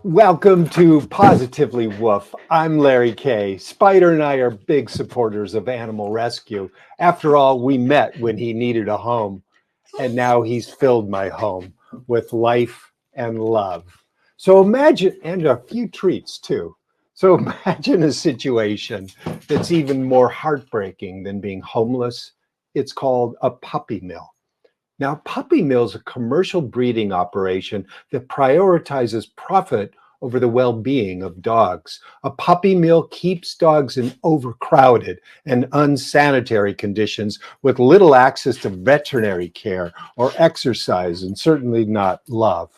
Welcome to Positively Woof. I'm Larry Kay. Spider and I are big supporters of animal rescue. After all, we met when he needed a home, and now he's filled my home with life and love. So imagine, and a few treats too. So imagine a situation that's even more heartbreaking than being homeless. It's called a puppy mill. Now, puppy mill is a commercial breeding operation that prioritizes profit over the well-being of dogs. A puppy mill keeps dogs in overcrowded and unsanitary conditions with little access to veterinary care or exercise, and certainly not love.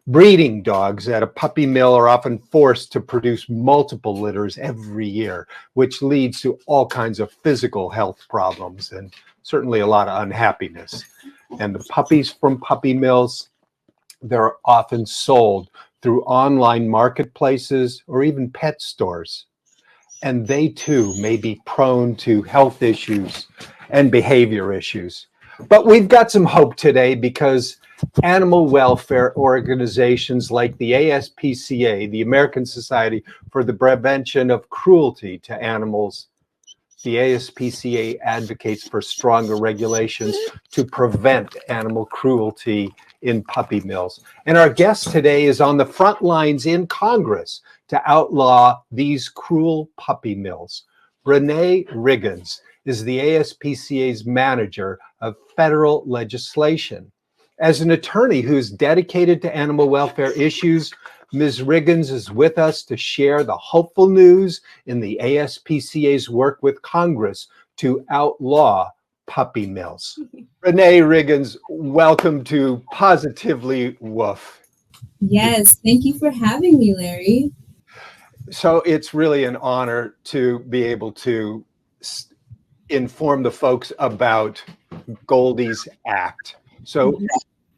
Breeding dogs at a puppy mill are often forced to produce multiple litters every year, which leads to all kinds of physical health problems and certainly a lot of unhappiness. And the puppies from puppy mills, they're often sold through online marketplaces or even pet stores. And they too may be prone to health issues and behavior issues. But we've got some hope today because animal welfare organizations like the ASPCA, the American Society for the Prevention of Cruelty to Animals, the ASPCA advocates for stronger regulations to prevent animal cruelty in puppy mills. And our guest today is on the front lines in Congress to outlaw these cruel puppy mills. Brynáe Riggins is the ASPCA's manager of federal legislation. As an attorney who's dedicated to animal welfare issues, Ms. Riggins is with us to share the hopeful news in the ASPCA's work with Congress to outlaw puppy mills. Brynáe Riggins, welcome to Positively Woof. Yes, thank you for having me, Larry. So it's really an honor to be able to inform the folks about GOLDIE'S Act. So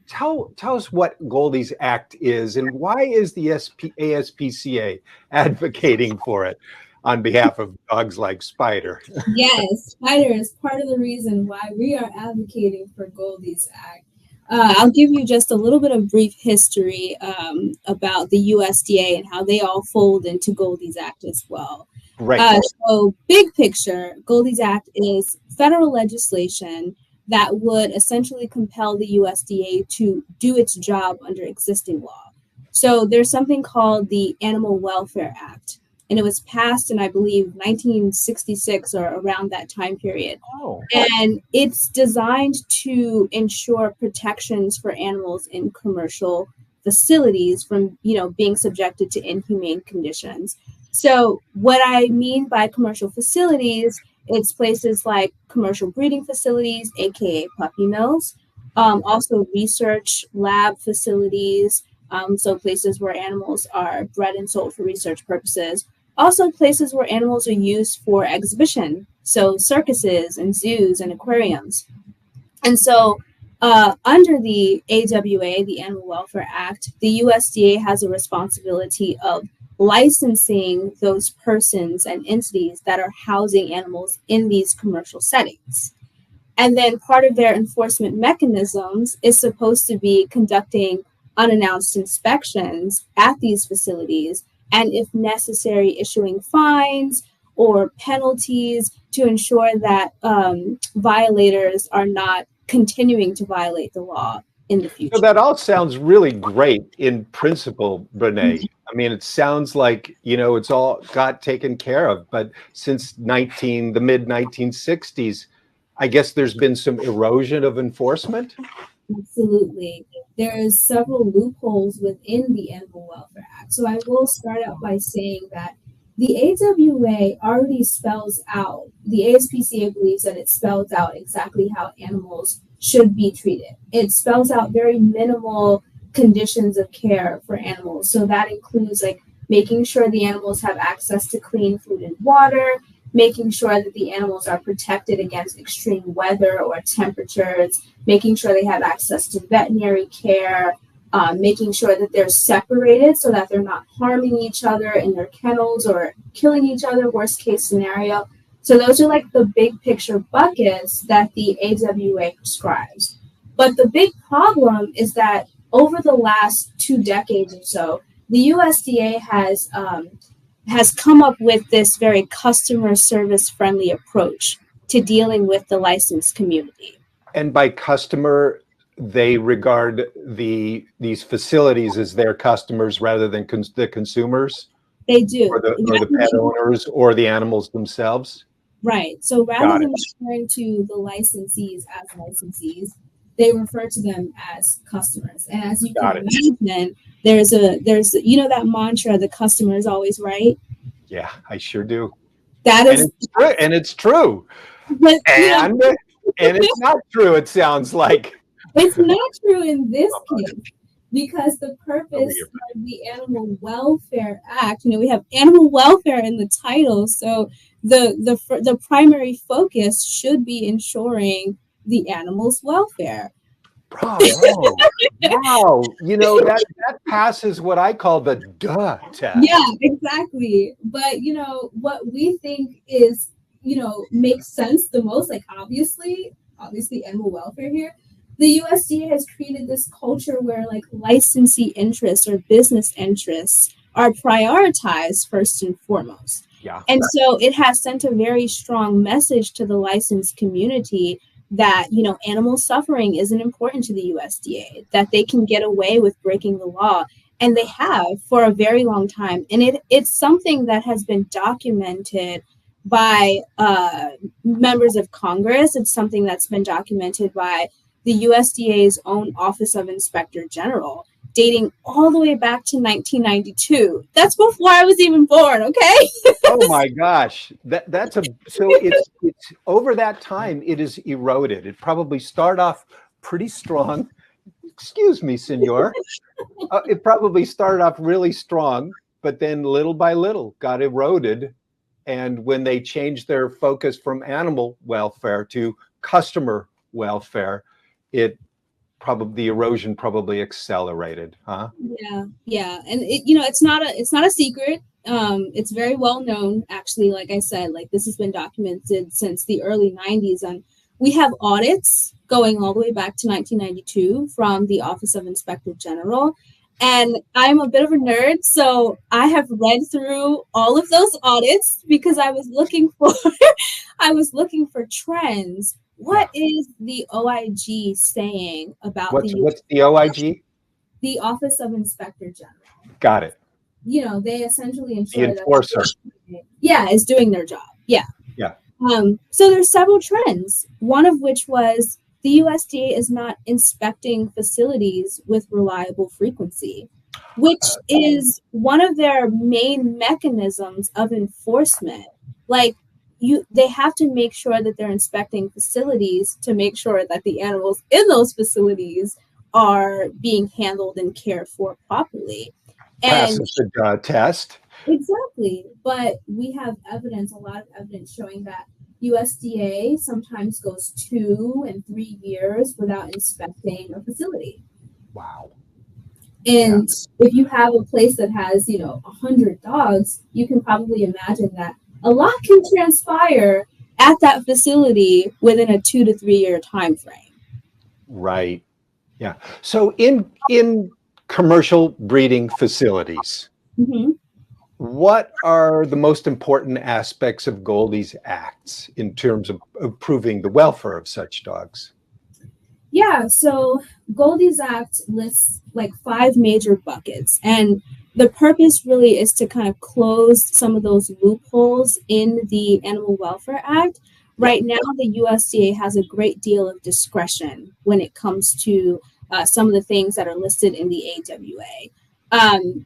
tell us what GOLDIE'S Act is and why is the ASPCA advocating for it on behalf of dogs like Spider? Yes, Spider is part of the reason why we are advocating for GOLDIE'S Act. I'll give you just a little bit of brief history about the USDA and how they all fold into GOLDIE'S Act as well. Right. So big picture, GOLDIE'S Act is federal legislation that would essentially compel the USDA to do its job under existing law. So there's something called the Animal Welfare Act, and it was passed in, I believe, 1966 or around that time period. Oh. And it's designed to ensure protections for animals in commercial facilities from, being subjected to inhumane conditions. So what I mean by commercial facilities, it's places like commercial breeding facilities, aka puppy mills, also research lab facilities, so places where animals are bred and sold for research purposes. Also places where animals are used for exhibition, so circuses and zoos and aquariums. And so under the AWA, the Animal Welfare Act, the USDA has a responsibility of licensing those persons and entities that are housing animals in these commercial settings. And then part of their enforcement mechanisms is supposed to be conducting unannounced inspections at these facilities, and if necessary, issuing fines or penalties to ensure that violators are not continuing to violate the law in the future. So that all sounds really great in principle, Brynáe. I mean, it sounds like, it's all got taken care of. But since the mid-1960s, I guess there's been some erosion of enforcement? Absolutely. There's several loopholes within the Animal Welfare Act. So I will start out by saying that the AWA already spells out, the ASPCA believes that it spells out exactly how animals should be treated. It spells out very minimal conditions of care for animals. So that includes making sure the animals have access to clean food and water, making sure that the animals are protected against extreme weather or temperatures, making sure they have access to veterinary care, making sure that they're separated so that they're not harming each other in their kennels or killing each other, worst case scenario. So those are the big picture buckets that the AWA prescribes. But the big problem is that over the last 2 decades or so, the USDA has come up with this very customer service friendly approach to dealing with the licensed community. And by customer, they regard these facilities as their customers rather than the consumers, They do. or the pet owners or the animals themselves. Right. So rather than referring to the licensees as licensees, they refer to them as customers. And as you can imagine, there's that mantra, the customer is always right. Yeah, I sure do. That is, and it's true. But, and it's not true, it sounds like. It's not true in this case, because the purpose of the Animal Welfare Act, we have animal welfare in the title, so the primary focus should be ensuring the animal's welfare. Bravo. Wow. That passes what I call the duh test. Yeah, exactly. But, what we think is, makes sense the most, like obviously animal welfare here. The USDA has created this culture where like licensee interests or business interests are prioritized first and foremost. Yeah. And so it has sent a very strong message to the licensed community that, animal suffering isn't important to the USDA, that they can get away with breaking the law. And they have for a very long time. And it's something that has been documented by members of Congress. It's something that's been documented by the USDA's own Office of Inspector General, dating all the way back to 1992. That's before I was even born, okay? Oh my gosh. So it's over that time, it is eroded. It probably started off pretty strong. Excuse me, senor. It probably started off really strong, but then little by little got eroded. And when they changed their focus from animal welfare to customer welfare, the erosion probably accelerated, huh? Yeah. And it's not a secret. It's very well known, actually. Like I said, like this has been documented since the early 90s, and we have audits going all the way back to 1992 from the Office of Inspector General. And I'm a bit of a nerd, so I have read through all of those audits because I was looking for trends. What is the OIG saying about what's the OIG? The Office of Inspector General. Got it. They essentially ensure the enforcer. Is doing their job. Yeah. Yeah. So there's several trends. One of which was the USDA is not inspecting facilities with reliable frequency, which is one of their main mechanisms of enforcement. Like they have to make sure that they're inspecting facilities to make sure that the animals in those facilities are being handled and cared for properly. Passes the test. Exactly. But we have a lot of evidence showing that USDA sometimes goes 2 and 3 years without inspecting a facility. Wow. And if you have a place that has, 100 dogs, you can probably imagine that a lot can transpire at that facility within a 2 to 3 year time frame. Right. Yeah. So in commercial breeding facilities, what are the most important aspects of Goldie's Acts in terms of improving the welfare of such dogs? Yeah, so Goldie's Act lists like 5 major buckets, and the purpose really is to kind of close some of those loopholes in the Animal Welfare Act. Right now, the USDA has a great deal of discretion when it comes to some of the things that are listed in the AWA.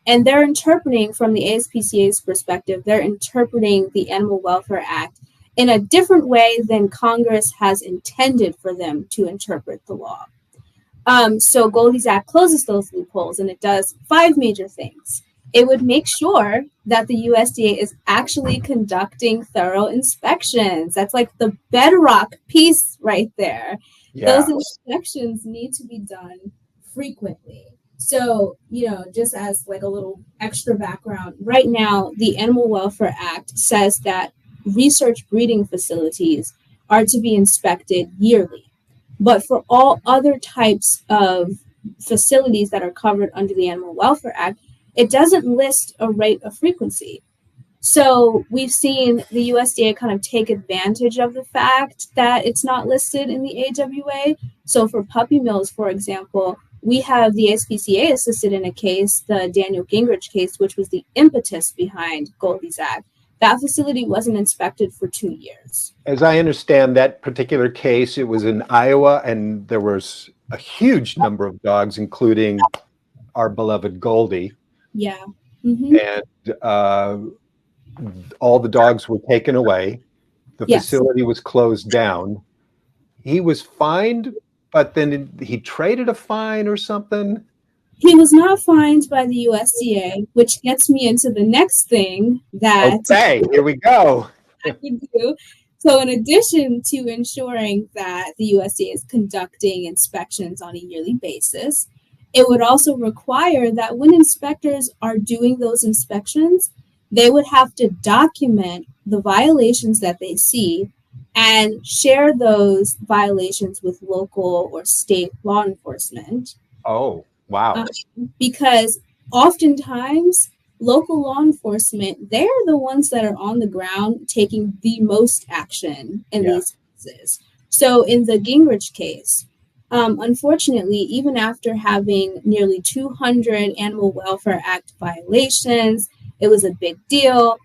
And they're interpreting, from the ASPCA's perspective, they're interpreting the Animal Welfare Act in a different way than Congress has intended for them to interpret the law. So Goldie's Act closes those loopholes, and it does 5 major things. It would make sure that the USDA is actually conducting thorough inspections. That's like the bedrock piece right there. Yeah. Those inspections need to be done frequently. So, just as like a little extra background, right now, the Animal Welfare Act says that research breeding facilities are to be inspected yearly. But for all other types of facilities that are covered under the Animal Welfare Act, it doesn't list a rate of frequency. So we've seen the USDA kind of take advantage of the fact that it's not listed in the AWA. So for puppy mills, for example, we have the ASPCA assisted in a case, the Daniel Gingrich case, which was the impetus behind GOLDIE'S Act. That facility wasn't inspected for 2 years. As I understand that particular case, it was in Iowa, and there was a huge number of dogs, including our beloved Goldie. Yeah. Mm-hmm. And all the dogs were taken away. The facility was closed down. He was fined, but then he traded a fine or something. He was not fined by the USDA, which gets me into the next thing that here we go. I can do. So in addition to ensuring that the USDA is conducting inspections on a yearly basis, it would also require that when inspectors are doing those inspections, they would have to document the violations that they see and share those violations with local or state law enforcement. Oh, wow. Because oftentimes, local law enforcement, they're the ones that are on the ground taking the most action in these cases. So in the Gingrich case, unfortunately, even after having nearly 200 Animal Welfare Act violations, it was a big deal.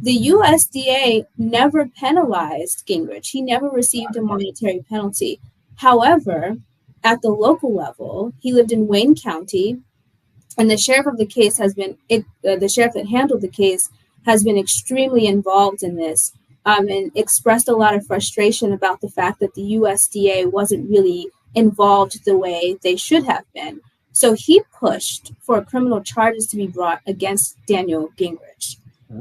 The USDA never penalized Gingrich. He never received a monetary penalty. However, at the local level, he lived in Wayne County, and the sheriff of the case has been, the sheriff that handled the case has been extremely involved in this and expressed a lot of frustration about the fact that the USDA wasn't really involved the way they should have been. So he pushed for criminal charges to be brought against Daniel Gingrich.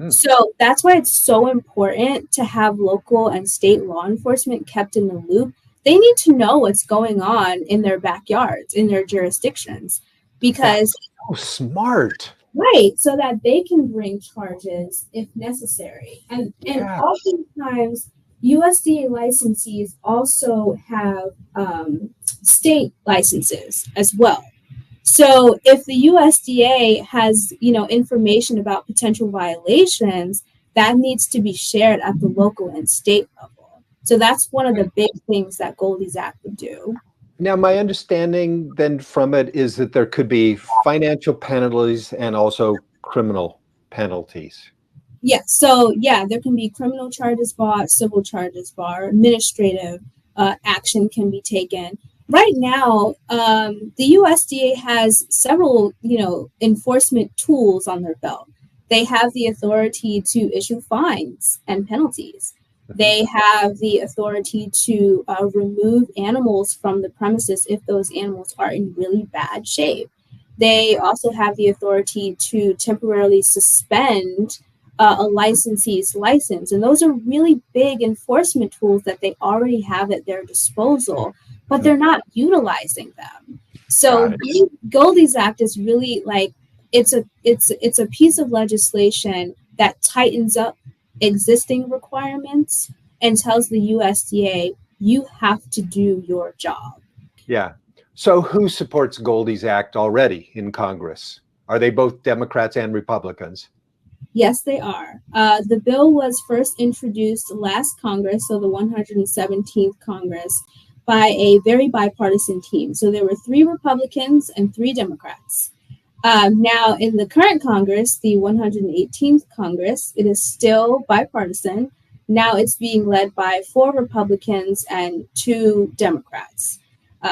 So that's why it's so important to have local and state law enforcement kept in the loop. They need to know what's going on in their backyards, in their jurisdictions, because smart. Right, so that they can bring charges if necessary. And oftentimes USDA licensees also have state licenses as well. So if the USDA has, information about potential violations, that needs to be shared at the local and state level. So that's one of the big things that GOLDIE'S Act would do. Now, my understanding then from it is that there could be financial penalties and also criminal penalties. Yeah, so there can be criminal charges brought, civil charges brought, administrative action can be taken. Right now, the USDA has several, enforcement tools on their belt. They have the authority to issue fines and penalties. They have the authority to remove animals from the premises if those animals are in really bad shape. They also have the authority to temporarily suspend a licensee's license. And those are really big enforcement tools that they already have at their disposal, but they're not utilizing them. So GOLDIE'S Act is really like, it's a piece of legislation that tightens up existing requirements and tells the USDA, you have to do your job. Yeah. So who supports GOLDIE'S Act already in Congress? Are they both Democrats and Republicans? Yes, they are. The bill was first introduced last Congress, so the 117th Congress, by a very bipartisan team. So there were 3 Republicans and 3 Democrats. Now, in the current Congress, the 118th Congress, it is still bipartisan. Now it's being led by 4 Republicans and 2 Democrats.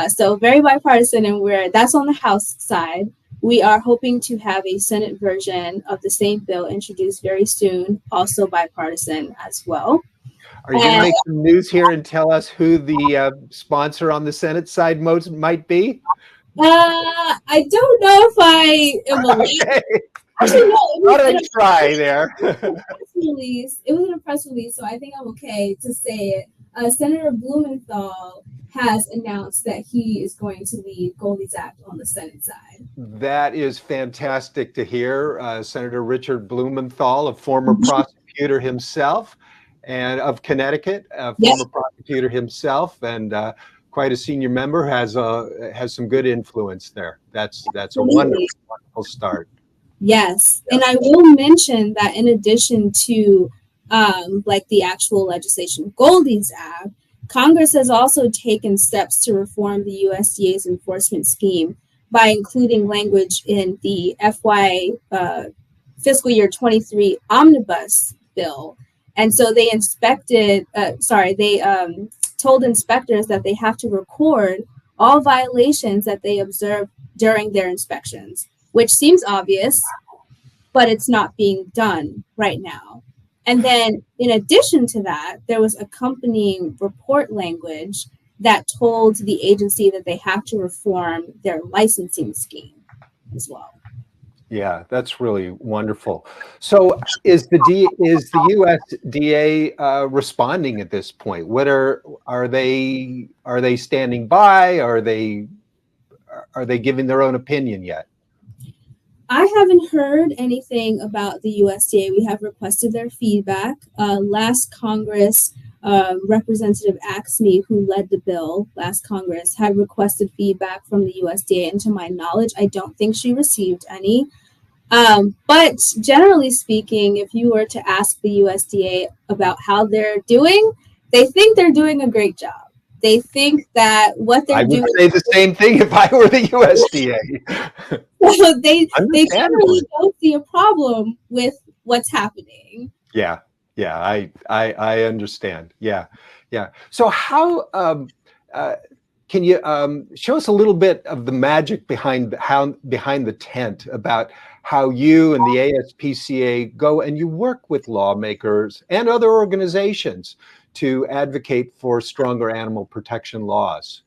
So very bipartisan, and that's on the House side. We are hoping to have a Senate version of the same bill introduced very soon, also bipartisan as well. Are you going to make some news here and tell us who the sponsor on the Senate side might be? I don't know if I am allowed. Actually, no, it was try there. It was in a press release, so I think I'm okay to say it. Senator Blumenthal has announced that he is going to lead GOLDIE'S Act on the Senate side. That is fantastic to hear. Senator Richard Blumenthal, a former prosecutor himself, and of Connecticut, a former prosecutor himself, and quite a senior member, has some good influence there. That's a wonderful start. Yes. And I will mention that in addition to like the actual legislation GOLDIE'S Act, Congress has also taken steps to reform the USDA's enforcement scheme by including language in the FY fiscal year 23 omnibus bill. And so they told inspectors that they have to record all violations that they observe during their inspections, which seems obvious, but it's not being done right now. And then in addition to that, there was accompanying report language that told the agency that they have to reform their licensing scheme as well. Yeah, that's really wonderful. So is the USDA responding at this point? What are they standing by? Are they giving their own opinion yet? I haven't heard anything about the USDA. We have requested their feedback. Last Congress, Representative Axme, who led the bill last Congress, had requested feedback from the USDA. And to my knowledge, I don't think she received any. But generally speaking, if you were to ask the USDA about how they're doing, they think they're doing a great job. They think that what they're doing. I would say the same thing if I were the USDA. So they generally don't see a problem with what's happening. Yeah, I understand. Yeah. So how can you show us a little bit of the magic behind the tent about how you and the ASPCA go and you work with lawmakers and other organizations to advocate for stronger animal protection laws?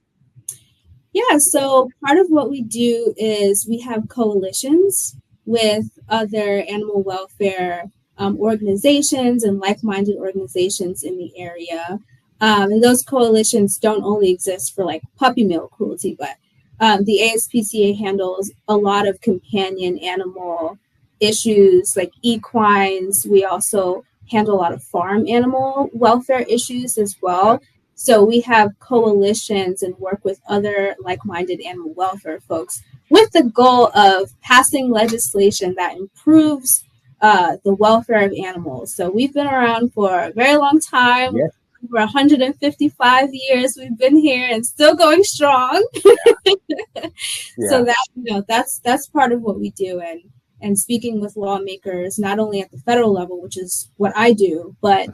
Yeah, so part of what we do is we have coalitions with other animal welfare organizations and like-minded organizations in the area. And those coalitions don't only exist for like puppy mill cruelty, but the ASPCA handles a lot of companion animal issues like equines. We also handle a lot of farm animal welfare issues as well. So we have coalitions and work with other like-minded animal welfare folks with the goal of passing legislation that improves the welfare of animals. So we've been around for a very long time. Yeah. For 155 years we've been here and still going strong. So that's part of what we do, and speaking with lawmakers not only at the federal level, which is what I do, but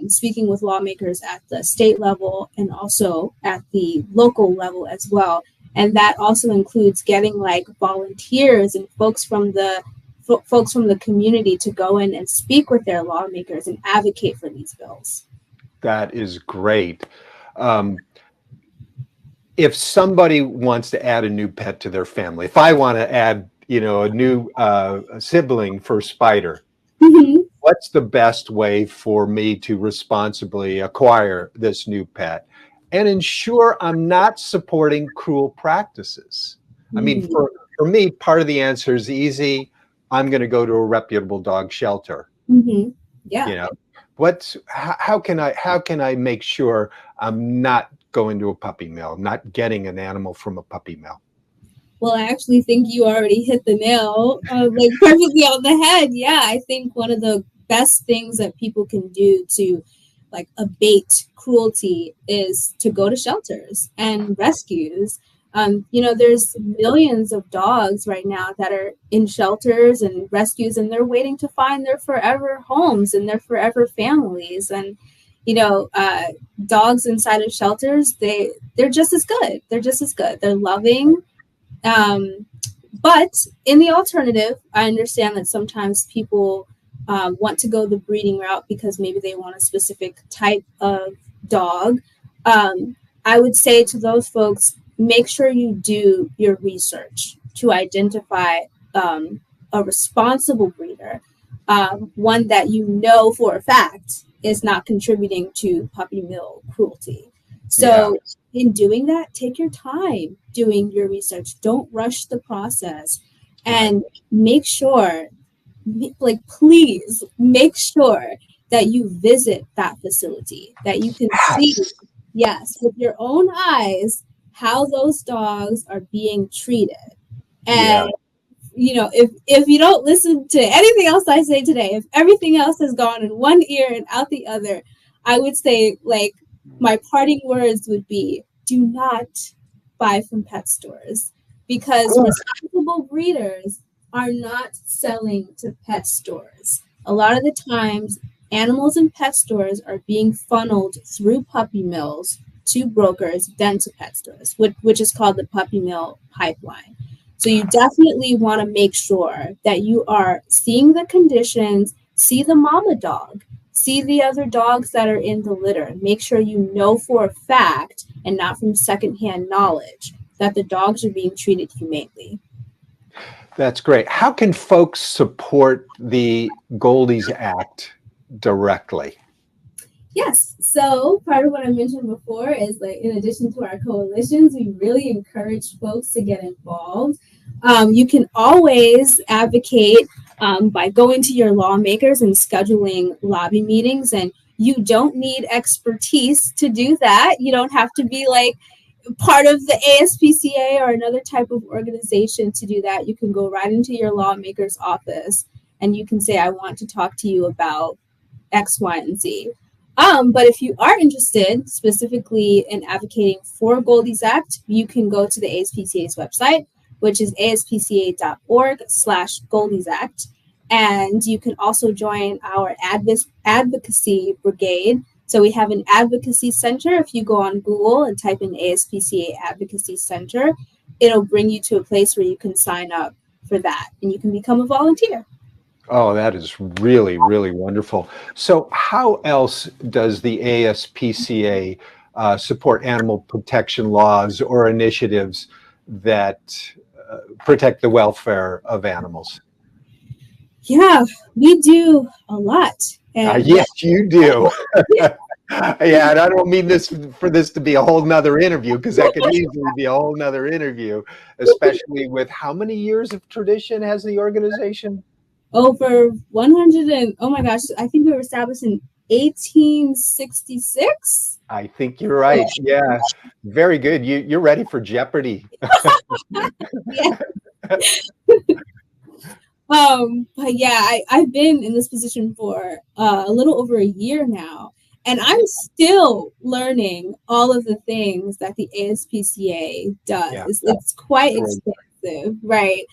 speaking with lawmakers at the state level and also at the local level as well. And that also includes getting like volunteers and folks from the community to go in and speak with their lawmakers and advocate for these bills. That is great. If somebody wants to add a new pet to their family, if I want to add, a new sibling for Spider, what's the best way for me to responsibly acquire this new pet and ensure I'm not supporting cruel practices? I mean, for me, part of the answer is easy. I'm going to go to a reputable dog shelter. Yeah. How can I make sure I'm not going to a puppy mill, not getting an animal from a puppy mill? Well, I actually think you already hit the nail like perfectly on the head. Yeah, I think one of the best things that people can do to like abate cruelty is to go to shelters and rescues. There's millions of dogs right now that are in shelters and rescues, and they're waiting to find their forever homes and their forever families. And, dogs inside of shelters, they're just as good. They're just as good. They're loving. But in the alternative, I understand that sometimes people want to go the breeding route because maybe they want a specific type of dog. I would say to those folks, make sure you do your research to identify a responsible breeder, one that you know for a fact is not contributing to puppy mill cruelty. So in doing that, take your time doing your research. Don't rush the process, and make sure, please make sure that you visit that facility, that you can see, with your own eyes, how those dogs are being treated. And if you don't listen to anything else I say today, if everything else has gone in one ear and out the other, I would say, like, my parting words would be, do not buy from pet stores, because responsible breeders are not selling to pet stores. A lot of the times, animals in pet stores are being funneled through puppy mills to brokers, then to pet stores, which is called the puppy mill pipeline. So you definitely want to make sure that you are seeing the conditions, see the mama dog, see the other dogs that are in the litter. Make sure you know for a fact, and not from secondhand knowledge, that the dogs are being treated humanely. That's great. How can folks support the GOLDIE'S Act directly? Yes. So part of what I mentioned before is, like, in addition to our coalitions, we really encourage folks to get involved. You can always advocate by going to your lawmakers and scheduling lobby meetings. And you don't need expertise to do that. You don't have to be like part of the ASPCA or another type of organization to do that. You can go right into your lawmaker's office and you can say, I want to talk to you about X, Y, and Z. But if you are interested specifically in advocating for GOLDIE'S Act, you can go to the ASPCA's website, which is aspca.org/GOLDIE'S Act. And you can also join our advocacy brigade. So we have an advocacy center. If you go on Google and type in ASPCA Advocacy Center, it'll bring you to a place where you can sign up for that and you can become a volunteer. Oh, that is really, really wonderful. So how else does the ASPCA support animal protection laws or initiatives that protect the welfare of animals? Yeah, we do a lot. Yes, you do. Yeah, and I don't mean for this to be a whole nother interview, because that could easily be a whole nother interview, especially with how many years of tradition has the organization? Over 100 and, oh my gosh, I think we were established in 1866. I think you're right. Yeah, very good. You're ready for Jeopardy. Yeah. But yeah, I've been in this position for a little over a year now, and I'm still learning all of the things that the ASPCA does. Yeah. It's quite extensive, right?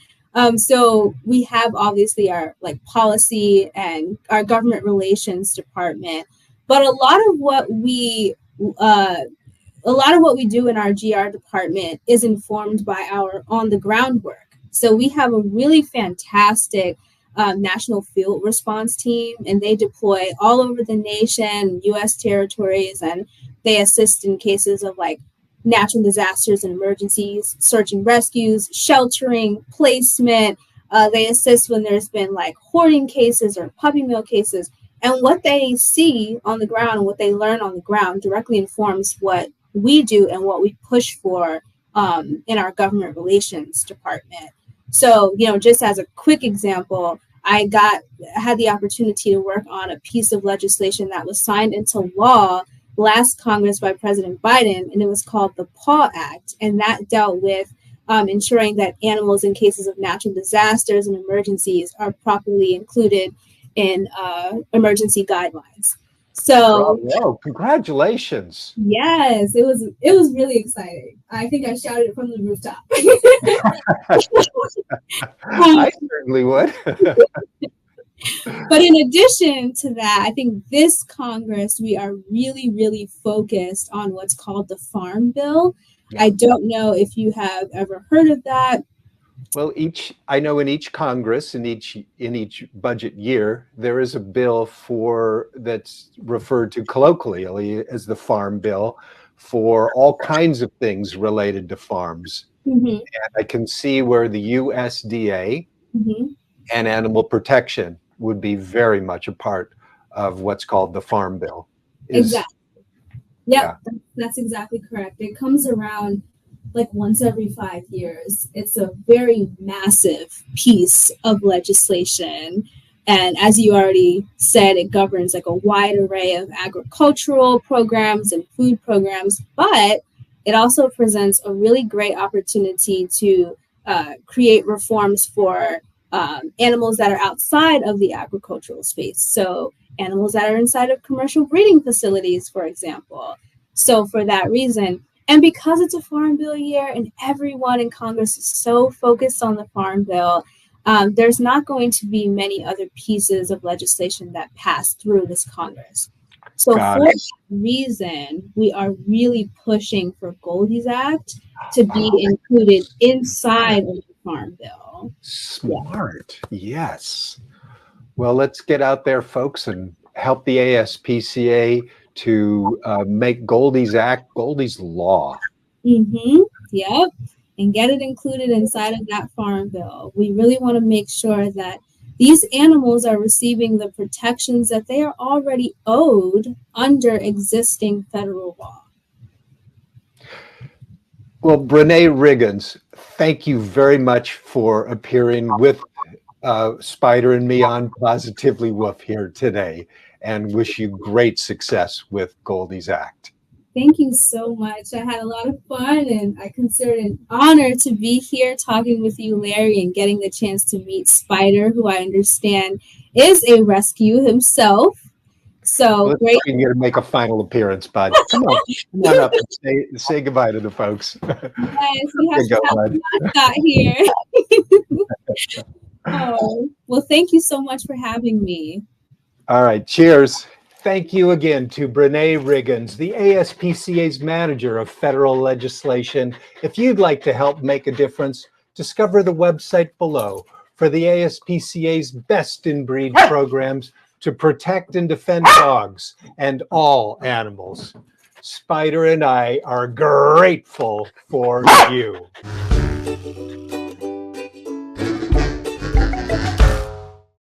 So we have obviously our like policy and our government relations department, but a lot of what we do in our GR department is informed by our on the ground work. So we have a really fantastic national field response team, and they deploy all over the nation, U.S. territories, and they assist in cases of like natural disasters and emergencies, search and rescues, sheltering, placement. They assist when there's been like hoarding cases or puppy mill cases. And what they see on the ground and what they learn on the ground directly informs what we do and what we push for in our government relations department. So, just as a quick example, I had the opportunity to work on a piece of legislation that was signed into law last Congress by President Biden, and it was called the PAW Act, and that dealt with ensuring that animals in cases of natural disasters and emergencies are properly included in emergency guidelines. So, congratulations! Yes, it was really exciting. I think I shouted it from the rooftop. I certainly would. But in addition to that, I think this Congress, we are really, really focused on what's called the Farm Bill. Yeah. I don't know if you have ever heard of that. Well, I know in each Congress, in each budget year, there is a bill that's referred to colloquially as the Farm Bill for all kinds of things related to farms. Mm-hmm. And I can see where the USDA and animal protection would be very much a part of what's called the Farm Bill. Exactly. Yeah, that's exactly correct. It comes around like once every 5 years. It's a very massive piece of legislation. And as you already said, it governs like a wide array of agricultural programs and food programs, but it also presents a really great opportunity to create reforms for animals that are outside of the agricultural space. So animals that are inside of commercial breeding facilities, for example. So for that reason, and because it's a Farm Bill year and everyone in Congress is so focused on the Farm Bill, there's not going to be many other pieces of legislation that pass through this Congress. So for that reason, we are really pushing for GOLDIE'S Act to be included inside of the Farm Bill. Smart, yes. Well, let's get out there, folks, and help the ASPCA to make GOLDIE'S Act, GOLDIE'S law. Yep, and get it included inside of that Farm Bill. We really want to make sure that these animals are receiving the protections that they are already owed under existing federal law. Well, Brynáe Riggins, thank you very much for appearing with Spider and me on Positively Woof here today, and wish you great success with GOLDIE'S Act. Thank you so much. I had a lot of fun, and I consider it an honor to be here talking with you, Larry, and getting the chance to meet Spider, who I understand is a rescue himself. So great. You're going to make a final appearance, bud. Come on up and say goodbye to the folks. Yes, we have to have a mascot here. Oh, well, thank you so much for having me. All right, cheers. Thank you again to Brynáe Riggins, the ASPCA's manager of federal legislation. If you'd like to help make a difference, discover the website below for the ASPCA's best in breed programs to protect and defend dogs and all animals. Spider and I are grateful for you.